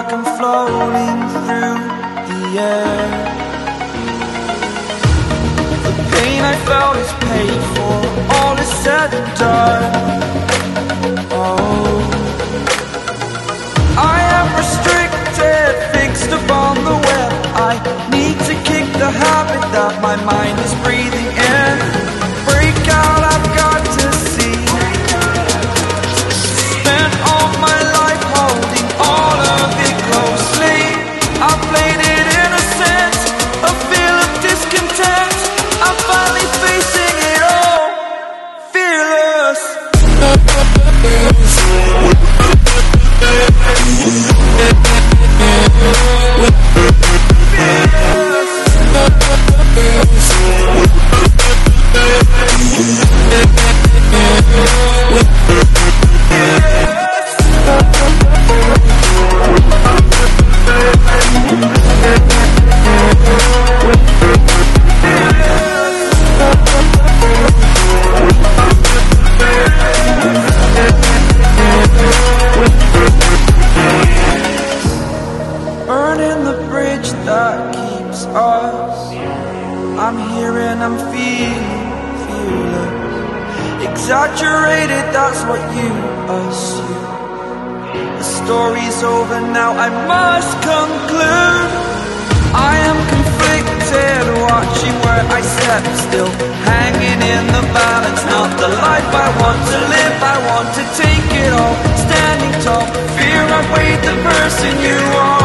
like I'm floating through the air. The pain I felt is paid for, all is said and done. Oh, I am restricted, fixed upon the web. I need to kick the habit that my mind is breathing in. Break out, I've got to see. Spent all my life holding all of it closely. I played it innocent, a feel of discontent. I'm finally facing it all, fearless. Burning the bridge that keeps us. I'm here and I'm feeling fearless. Exaggerated, that's what you assume. The story's over now, I must conclude. I am conflicted, watching where I step still, hanging in the balance. Not the life I want to live, I want to take it all. Standing tall, fear I've weighed the person you are.